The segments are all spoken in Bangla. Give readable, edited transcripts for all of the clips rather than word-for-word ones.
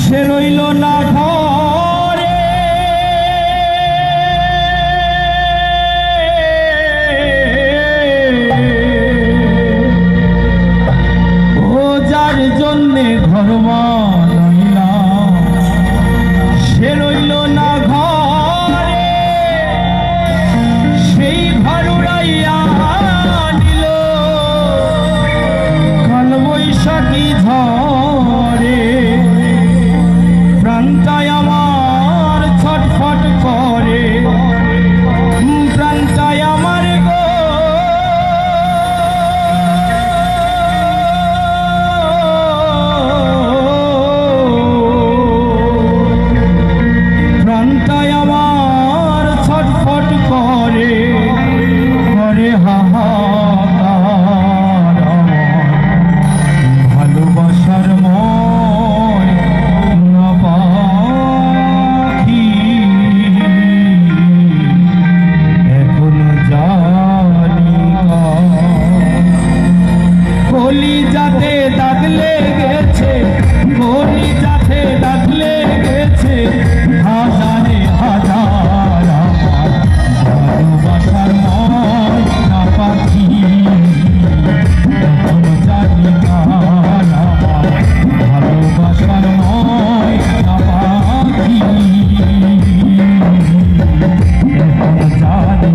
সে রইল না ঘরে, ও যার জন্যে ঘর বানাইলাম সে রইল না ঘরে, সেই ঘর উড়াইয়া নিল কাল বৈশাখী ঝড়ে। প্রাণটাই আমার ছটফট করে, প্রাণটাই আমার গো প্রাণটাই আমার ছটফট করে, করে হাহাকার ভালোবাসার ময় না পাখি এখনো জানি গলি যাতে দাগ লেগেছে, গলি যাতে দাগ লেগেছে, হাজারে হাজার আমার ভালোবাসার ময় না পাখি এখনো জানি আমার ভালোবাসার ময় না পাখি এখনো জানি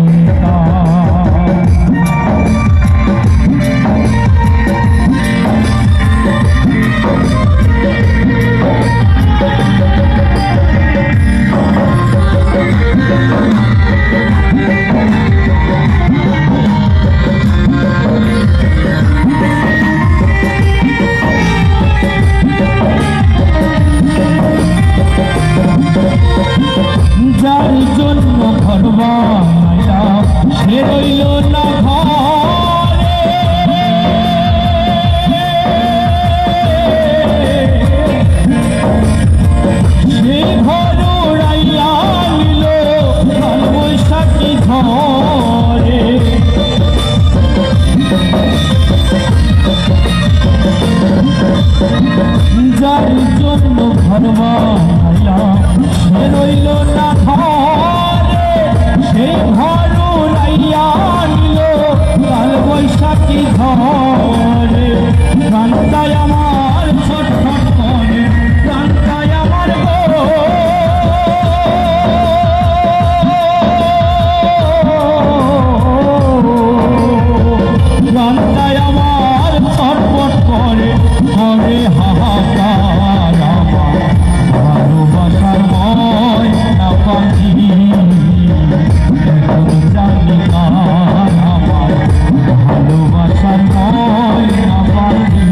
যার জন্য ঘর বানাইলাম সে রইল না ঘরে, সে ঘর উড়াইয়া নিল কাল বৈশাখী ঝড়ে। যার জন্য ঘর বানাইলাম সে রইল না ঘরে, সে ঘর উড়াইয়া নিল কাল বৈশাখী ঝড়ে। প্রাণটাই আমার ছটফট করে, প্রাণটাই আমার গো প্রাণটাই আমার ছটফট করে, করে হাহাকার আমার ভালোবাসার ময় না পাখি এখনো জানি কার আমার ভালোবাসার ময় না পাখি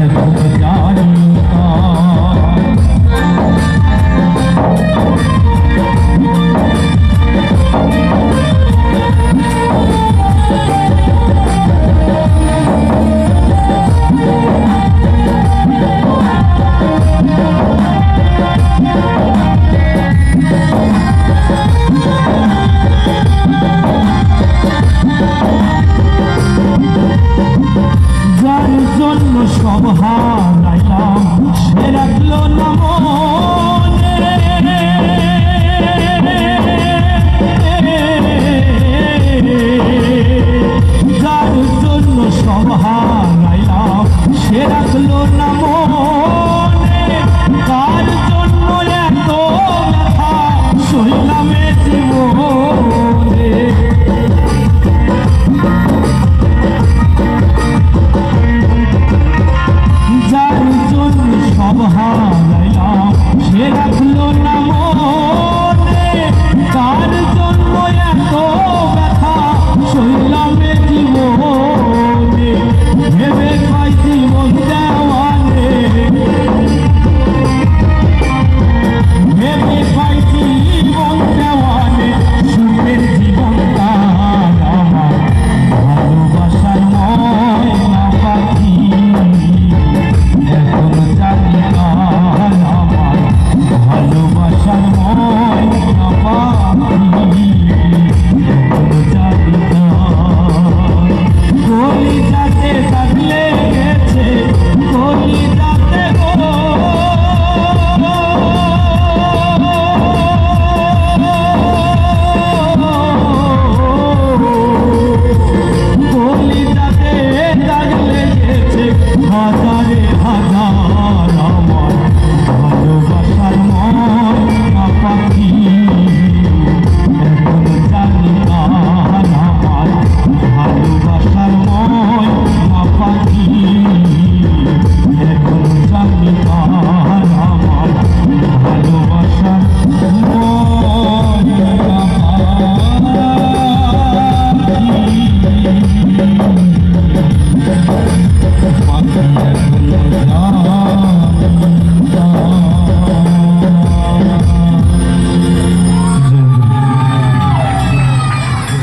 এখনো জানি যার জন্য সব হারাইলাম সে রাখলো না।